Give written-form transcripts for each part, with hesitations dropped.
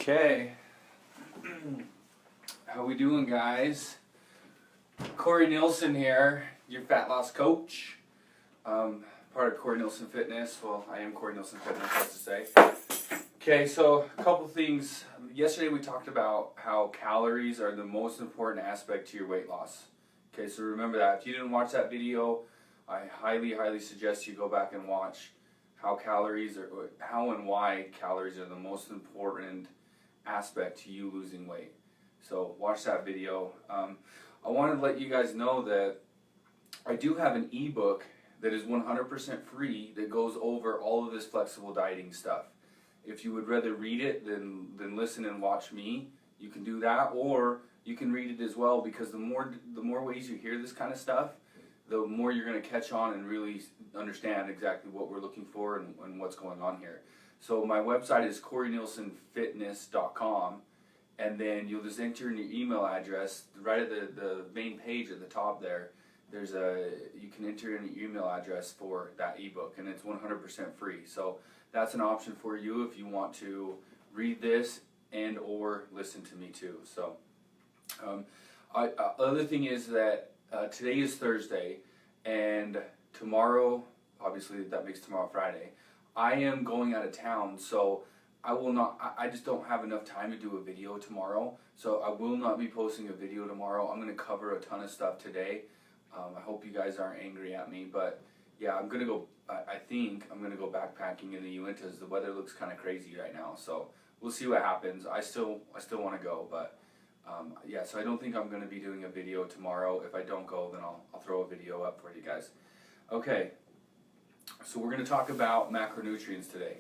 Okay. How we doing, guys? Corey Nielsen here, your fat loss coach. Part of Corey Nielsen Fitness. Well, I am Corey Nielsen Fitness, that's to say. Okay, so a couple things. Yesterday we talked about how calories are the most important aspect to your weight loss. Okay, so remember that. If you didn't watch that video, I highly suggest you go back and watch how and why calories are the most important aspect to you losing weight. So watch that video. I wanted to let you guys know that I do have an ebook that is 100% free that goes over all of this flexible dieting stuff. If you would rather read it than listen and watch me, you can do that, or you can read it as well, because the more ways you hear this kind of stuff, the more you're going to catch on and really understand exactly what we're looking for and what's going on here. So my website is CoreyNielsenFitness.com, and then you'll just enter in your email address right at the main page at the top there. You can enter in your email address for that ebook, and it's 100% free. So that's an option for you if you want to read this and or listen to me too. So other thing is that today is Thursday, and tomorrow, obviously that makes tomorrow Friday, I am going out of town, so I just don't have enough time to do a video tomorrow, so I will not be posting a video tomorrow. I'm going to cover a ton of stuff today. I hope you guys aren't angry at me, but yeah, I think I'm going to go backpacking in the Uintas. The weather looks kind of crazy right now, so we'll see what happens. I still want to go, but yeah, so I don't think I'm going to be doing a video tomorrow. If I don't go, then I'll throw a video up for you guys. Okay, so we're going to talk about macronutrients today.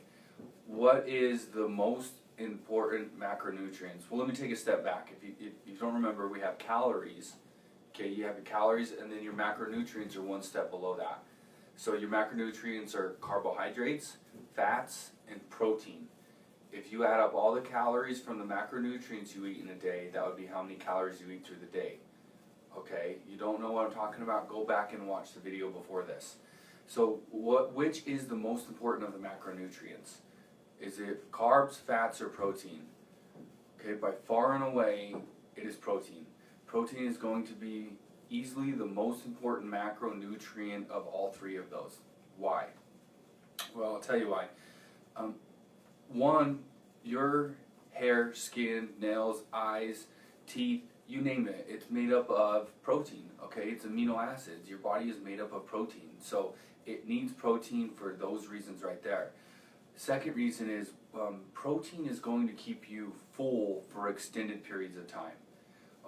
What is the most important macronutrients? Well, let me take a step back. If you don't remember, we have calories. Okay, you have your calories, and then your macronutrients are one step below that. So your macronutrients are carbohydrates, fats, and protein. If you add up all the calories from the macronutrients you eat in a day, that would be how many calories you eat through the day. Okay, you don't know what I'm talking about? Go back and watch the video before this. So which is the most important of the macronutrients? Is it carbs, fats, or protein? Okay, by far and away, it is protein. Protein is going to be easily the most important macronutrient of all three of those. Why? Well, I'll tell you why. One, your hair, skin, nails, eyes, teeth, you name it, it's made up of protein, okay? It's amino acids. Your body is made up of protein, so it needs protein for those reasons right there. Second reason is protein is going to keep you full for extended periods of time.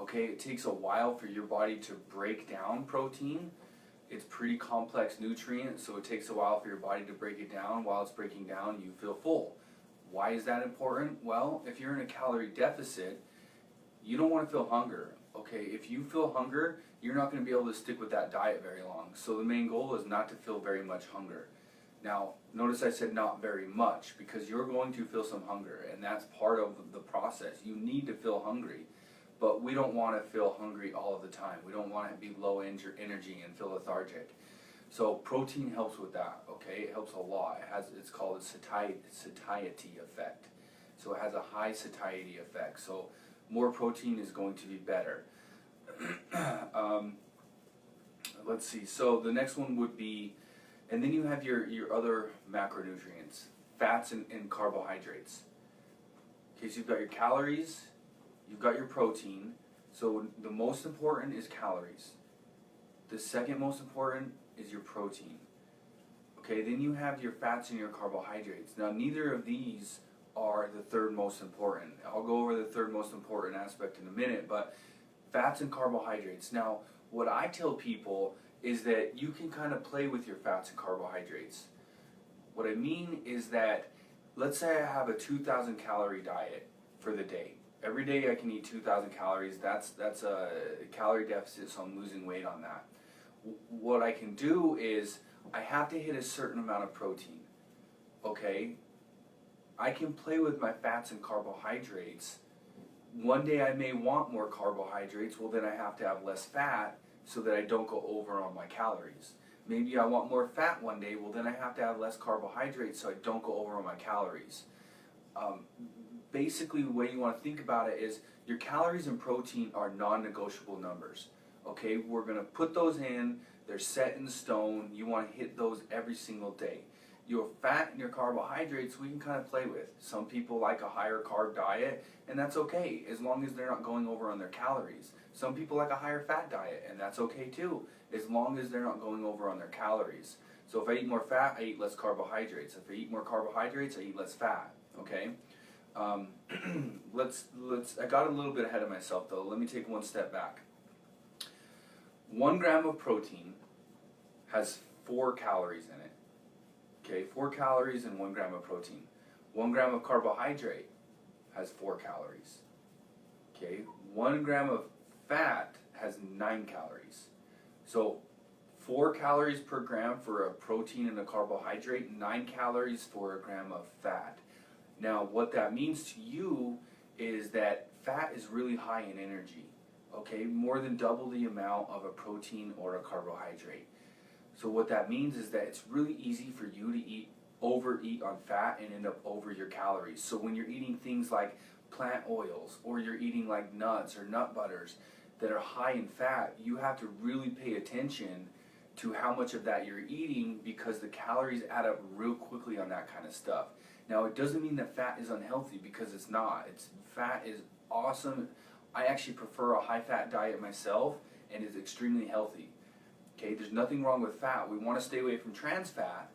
Okay, it takes a while for your body to break down protein. It's pretty complex nutrient, so it takes a while for your body to break it down. While it's breaking down, you feel full. Why is that important? Well, if you're in a calorie deficit, you don't want to feel hunger. Okay, if you feel hunger, you're not going to be able to stick with that diet very long. So the main goal is not to feel very much hunger. Now, notice I said not very much, because you're going to feel some hunger, and that's part of the process. You need to feel hungry, but we don't want to feel hungry all of the time. We don't want to be low energy and feel lethargic. So protein helps with that, okay? It helps a lot. It's called a satiety effect. So it has a high satiety effect. So more protein is going to be better. Let's see. So the next one would be, and then you have your other macronutrients, fats and carbohydrates. Okay, so you've got your calories, you've got your protein. So the most important is calories. The second most important is your protein. Okay, then you have your fats and your carbohydrates. Now, neither of these are the third most important. I'll go over the third most important aspect in a minute, but fats and carbohydrates. Now, what I tell people is that you can kind of play with your fats and carbohydrates. What I mean is that, let's say I have a 2,000 calorie diet for the day. Every day I can eat 2,000 calories. That's a calorie deficit, so I'm losing weight on that. What I can do is I have to hit a certain amount of protein. Okay? I can play with my fats and carbohydrates. One day I may want more carbohydrates. Well, then I have to have less fat so that I don't go over on my calories. Maybe I want more fat one day. Well, then I have to have less carbohydrates so I don't go over on my calories. Um, Basically, the way you want to think about it is your calories and protein are non-negotiable numbers. Okay, we're gonna put those in. They're set in stone. You want to hit those every single day. Your fat and your carbohydrates we can kind of play with. Some people like a higher carb diet, and that's okay as long as they're not going over on their calories. Some people like a higher fat diet, and that's okay too, as long as they're not going over on their calories. So if I eat more fat, I eat less carbohydrates. If I eat more carbohydrates, I eat less fat. Okay. Um, let's. I got a little bit ahead of myself though. Let me take one step back. 1 gram of protein has 4 calories in it. Okay, 4 calories and 1 gram of protein. 1 gram of carbohydrate has 4 calories. Okay, 1 gram of fat has 9 calories. So 4 calories per gram for a protein and a carbohydrate, 9 calories for a gram of fat. Now, what that means to you is that fat is really high in energy, okay? More than double the amount of a protein or a carbohydrate. So what that means is that it's really easy for you to overeat on fat and end up over your calories. So when you're eating things like plant oils or you're eating like nuts or nut butters that are high in fat, you have to really pay attention to how much of that you're eating because the calories add up real quickly on that kind of stuff. Now, it doesn't mean that fat is unhealthy because it's not. Fat is awesome. I actually prefer a high-fat diet myself, and it's extremely healthy. Okay, there's nothing wrong with fat. We want to stay away from trans fat,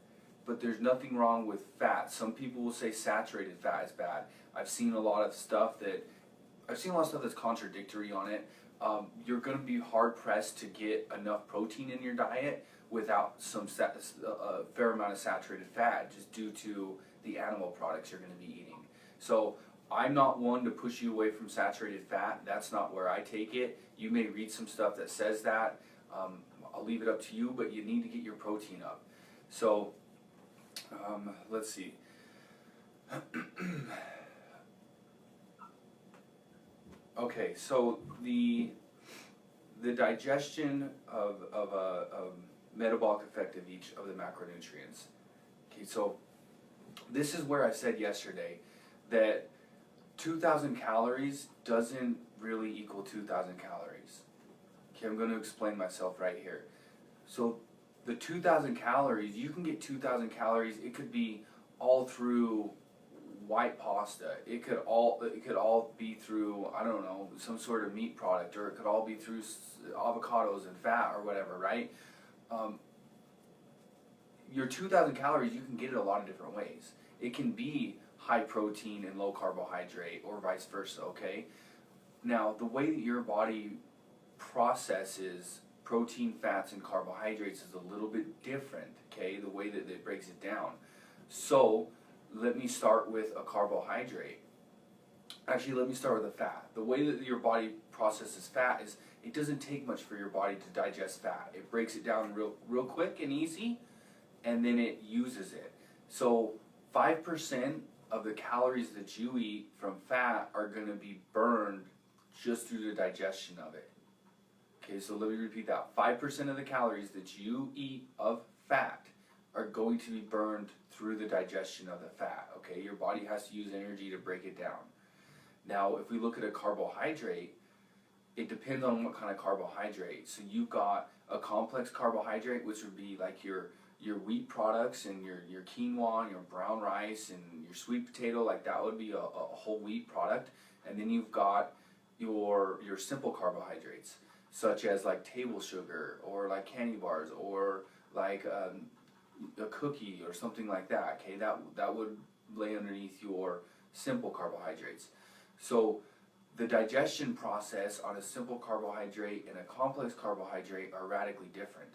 but there's nothing wrong with fat. Some people will say saturated fat is bad. I've seen a lot of stuff that's contradictory on it. You're going to be hard pressed to get enough protein in your diet without a fair amount of saturated fat, just due to the animal products you're going to be eating. So I'm not one to push you away from saturated fat. That's not where I take it. You may read some stuff that says that. I'll leave it up to you, but you need to get your protein up. So let's see. Okay, so the digestion of a metabolic effect of each of the macronutrients. Okay, so this is where I said yesterday that 2,000 calories doesn't really equal 2,000 calories. Okay, I'm going to explain myself right here. So the 2,000 calories, you can get 2,000 calories. It could be all through white pasta. It could all be through, I don't know, some sort of meat product, or it could all be through avocados and fat or whatever, right? Your 2,000 calories, you can get it a lot of different ways. It can be high protein and low carbohydrate, or vice versa, okay? Now, the way that your body processes protein, fats, and carbohydrates is a little bit different, okay? The way that it breaks it down. So, let me start with a carbohydrate. Actually, let me start with a fat. The way that your body processes fat is it doesn't take much for your body to digest fat. It breaks it down real quick and easy, and then it uses it. So 5% of the calories that you eat from fat are going to be burned just through the digestion of it. Okay, so let me repeat that. 5% of the calories that you eat of fat are going to be burned through the digestion of the fat. Okay, your body has to use energy to break it down. Now, if we look at a carbohydrate, it depends on what kind of carbohydrate. So you've got a complex carbohydrate, which would be like your wheat products and your quinoa and your brown rice and your sweet potato, like that would be a whole wheat product. And then you've got your simple carbohydrates, such as like table sugar or like candy bars or like a cookie or something like that. Okay, that would lay underneath your simple carbohydrates. So the digestion process on a simple carbohydrate and a complex carbohydrate are radically different.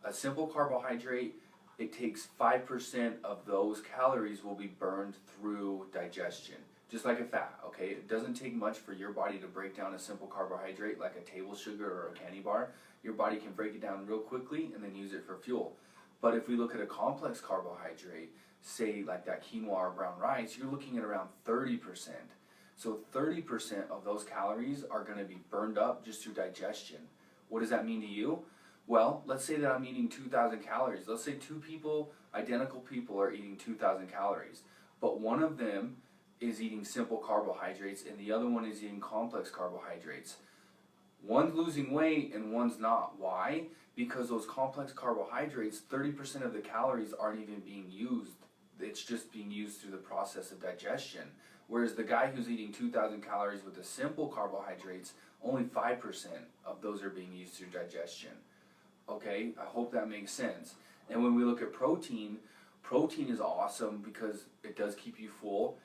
A simple carbohydrate, it takes 5% of those calories will be burned through digestion, just like a fat, okay? It doesn't take much for your body to break down a simple carbohydrate like a table sugar or a candy bar. Your body can break it down real quickly and then use it for fuel. But if we look at a complex carbohydrate, say like that quinoa or brown rice, you're looking at around 30%. So 30% of those calories are going to be burned up just through digestion. What does that mean to you? Well, let's say that I'm eating 2,000 calories. Let's say two people, identical people, are eating 2,000 calories. But one of them is eating simple carbohydrates and the other one is eating complex carbohydrates. One's losing weight and one's not. Why? Because those complex carbohydrates, 30% of the calories aren't even being used. It's just being used through the process of digestion. Whereas the guy who's eating 2,000 calories with the simple carbohydrates, only 5% of those are being used through digestion. Okay, I hope that makes sense. And when we look at protein, protein is awesome because it does keep you full.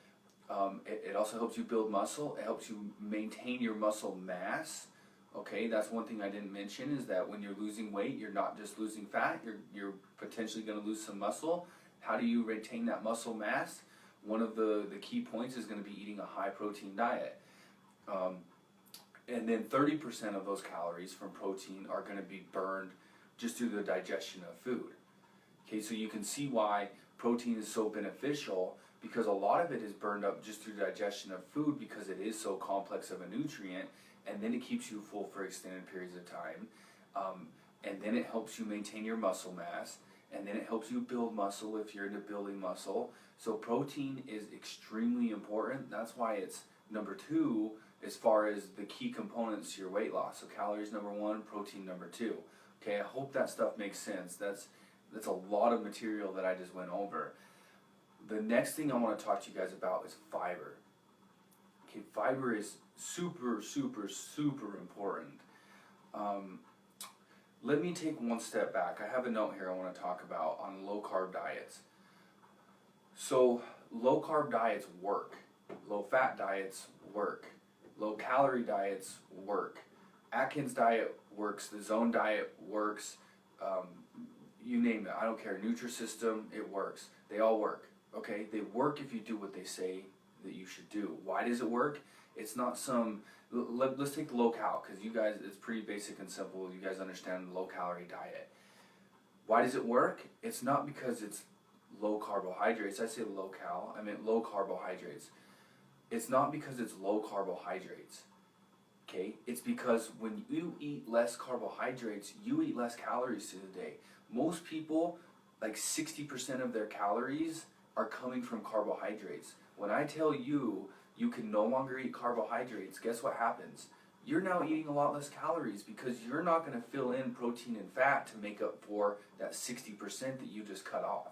It also helps you build muscle. It helps you maintain your muscle mass. Okay, that's one thing I didn't mention, is that when you're losing weight, you're not just losing fat, you're potentially going to lose some muscle. How do you retain that muscle mass? One of the key points is going to be eating a high protein diet. And then 30% of those calories from protein are going to be burned just through the digestion of food. Okay, so you can see why protein is so beneficial, because a lot of it is burned up just through digestion of food because it is so complex of a nutrient, and then it keeps you full for extended periods of time, and then it helps you maintain your muscle mass, and then it helps you build muscle if you're into building muscle. So protein is extremely important. That's why it's number 2 as far as the key components to your weight loss. So calories number 1, protein number 2. Okay, I hope that stuff makes sense. That's a lot of material that I just went over. The next thing I want to talk to you guys about is fiber. Okay, fiber is super, super, super important. Let me take one step back. I have a note here I want to talk about on low carb diets. So low carb diets work. Low fat diets work. Low calorie diets work. Atkins diet works. The Zone diet works. You name it. I don't care. Nutrisystem, it works. They all work. Okay? They work if you do what they say that you should do. Why does it work? It's not some... Let's take the low cal, because you guys, it's pretty basic and simple. You guys understand the low calorie diet. Why does it work? It's not because it's low carbohydrates. I say low cal, I meant low carbohydrates. It's not because it's low carbohydrates. Okay? It's because when you eat less carbohydrates, you eat less calories through the day. Most people, like 60% of their calories are coming from carbohydrates. When I tell you you can no longer eat carbohydrates, guess what happens? You're now eating a lot less calories because you're not going to fill in protein and fat to make up for that 60% that you just cut off.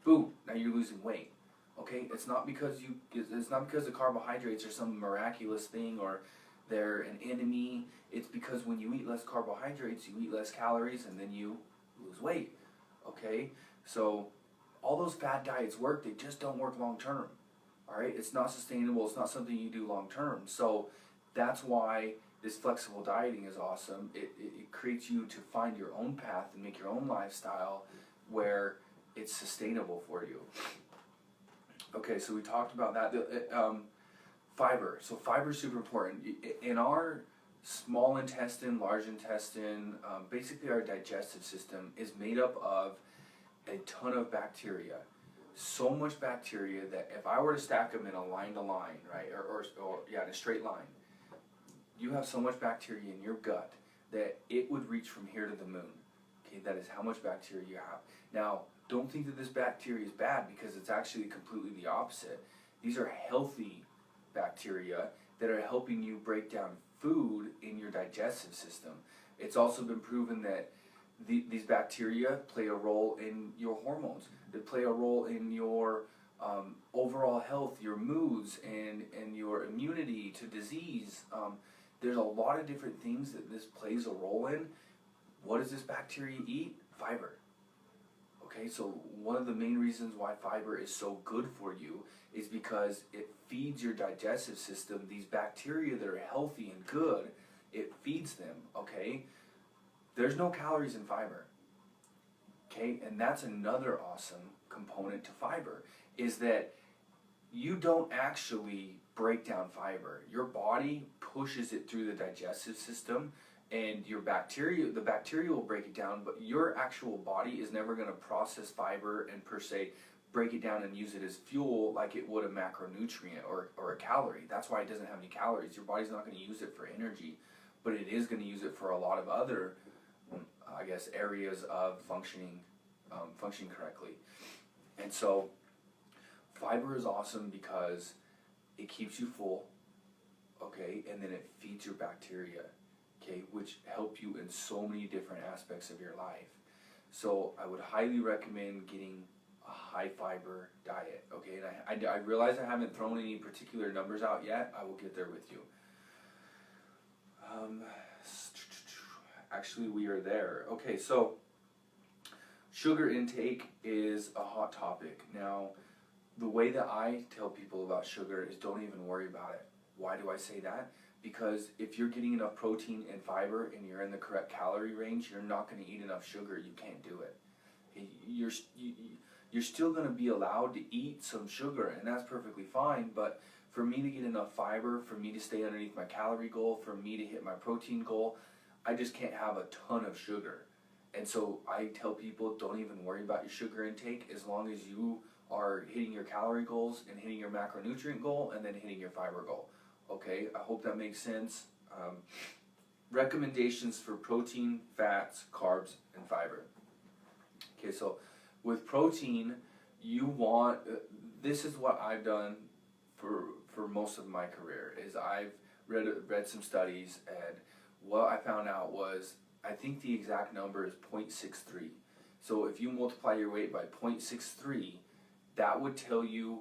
Boom, now you're losing weight. Okay, it's not because the carbohydrates are some miraculous thing or they're an enemy. It's because when you eat less carbohydrates, you eat less calories and then you lose weight. Okay, so all those fad diets work, they just don't work long term. All right, it's not sustainable. It's not something you do long term. So that's why this flexible dieting is awesome. It creates you to find your own path and make your own lifestyle where it's sustainable for you. Okay, so we talked about that. Fiber. So fiber is super important. In our small intestine, large intestine, basically our digestive system is made up of a ton of bacteria. So much bacteria that if I were to stack them in a line to line, right, or in a straight line, you have so much bacteria in your gut that it would reach from here to the moon. Okay, that is how much bacteria you have. Now, don't think that this bacteria is bad, because it's actually completely the opposite. These are healthy bacteria that are helping you break down food in your digestive system. It's also been proven that these bacteria play a role in your hormones. They play a role in your overall health, your moods, and your immunity to disease. There's a lot of different things that this plays a role in. What does this bacteria eat? Fiber. Okay, so one of the main reasons why fiber is so good for you is because it feeds your digestive system. These bacteria that are healthy and good, it feeds them, okay? There's no calories in fiber, okay? And that's another awesome component to fiber, is that you don't actually break down fiber. Your body pushes it through the digestive system, and the bacteria will break it down, but your actual body is never going to process fiber and per se break it down and use it as fuel like it would a macronutrient or a calorie. That's why it doesn't have any calories. Your body's not going to use it for energy, but it is going to use it for a lot of other, I guess, areas of functioning correctly. And so fiber is awesome because it keeps you full, okay, and then it feeds your bacteria, okay, which help you in so many different aspects of your life. So I would highly recommend getting a high fiber diet, okay, and I realize I haven't thrown any particular numbers out yet. I will get there with you. Actually, we are there. Okay, so sugar intake is a hot topic. Now, the way that I tell people about sugar is don't even worry about it. Why do I say that? Because if you're getting enough protein and fiber and you're in the correct calorie range, you're not going to eat enough sugar. You can't do it. You're still going to be allowed to eat some sugar, and that's perfectly fine, but for me to get enough fiber, for me to stay underneath my calorie goal, for me to hit my protein goal, I just can't have a ton of sugar. And so I tell people, don't even worry about your sugar intake as long as you are hitting your calorie goals and hitting your macronutrient goal and then hitting your fiber goal. Okay, I hope that makes sense. Recommendations for protein, fats, carbs, and fiber. Okay, so with protein, you want, this is what I've done for most of my career, is I've read some studies, and what I found out was, I think the exact number is 0.63. So if you multiply your weight by 0.63, that would tell you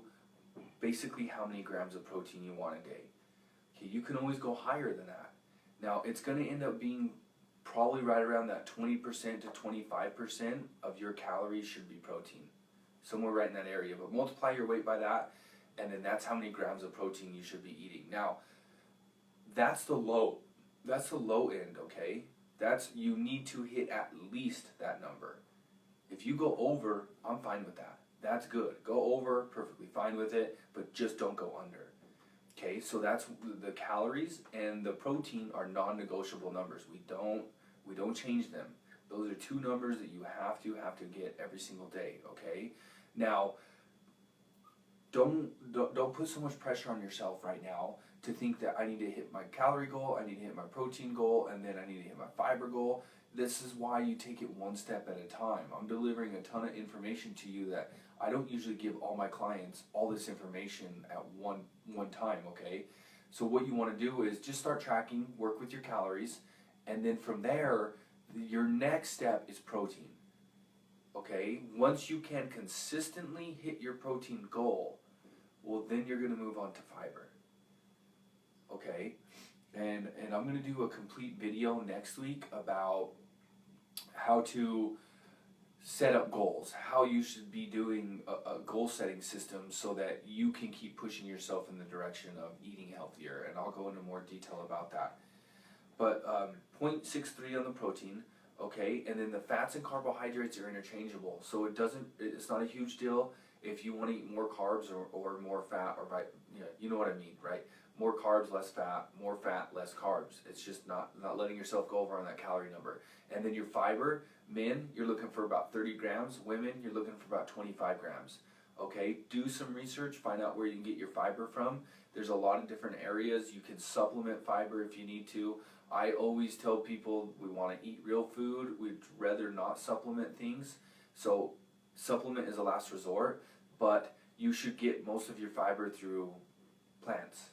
basically how many grams of protein you want a day. Okay, you can always go higher than that. Now, it's going to end up being probably right around that 20% to 25% of your calories should be protein. Somewhere right in that area. But multiply your weight by that, and then that's how many grams of protein you should be eating. Now, that's the low end, okay? You need to hit at least that number. If you go over, I'm fine with that. That's good. Go over, perfectly fine with it, but just don't go under. Okay, so that's the calories and the protein are non-negotiable numbers. We don't change them. Those are two numbers that you have to get every single day, okay? Now, don't put so much pressure on yourself right now to think that I need to hit my calorie goal, I need to hit my protein goal, and then I need to hit my fiber goal. This is why you take it one step at a time. I'm delivering a ton of information to you that I don't usually give all my clients all this information at one time, okay? So what you want to do is just start tracking, work with your calories, and then from there, your next step is protein, okay? Once you can consistently hit your protein goal, well, then you're going to move on to fiber, okay? And I'm going to do a complete video next week about how to set up goals, how you should be doing a goal setting system so that you can keep pushing yourself in the direction of eating healthier, and I'll go into more detail about that. But 0.63 on the protein, okay, and then the fats and carbohydrates are interchangeable, so it's not a huge deal if you want to eat more carbs or more fat, or you know what I mean, right? More carbs, less fat, more fat, less carbs. It's just not letting yourself go over on that calorie number. And then your fiber, men, you're looking for about 30 grams. Women, you're looking for about 25 grams. Okay, do some research, find out where you can get your fiber from. There's a lot of different areas. You can supplement fiber if you need to. I always tell people we want to eat real food. We'd rather not supplement things. So supplement is a last resort, but you should get most of your fiber through plants.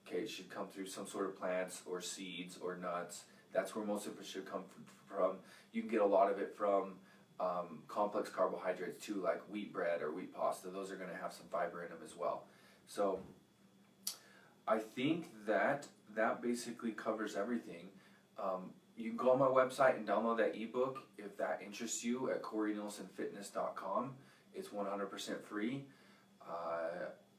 Okay, it should come through some sort of plants or seeds or nuts. That's where most of it should come from. You can get a lot of it from complex carbohydrates too, like wheat bread or wheat pasta. Those are going to have some fiber in them as well. So I think that basically covers everything. You can go on my website and download that ebook if that interests you at CoreyNielsenFitness.com. It's 100% free.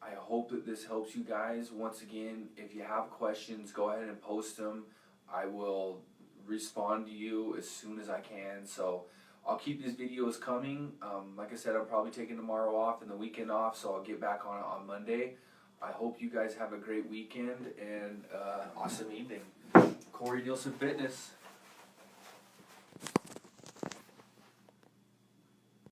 I hope that this helps you guys. Once again, if you have questions, go ahead and post them. I will respond to you as soon as I can. So I'll keep these videos coming. Like I said, I'm probably taking tomorrow off and the weekend off, so I'll get back on it on Monday. I hope you guys have a great weekend and awesome evening. Corey Nielsen Fitness.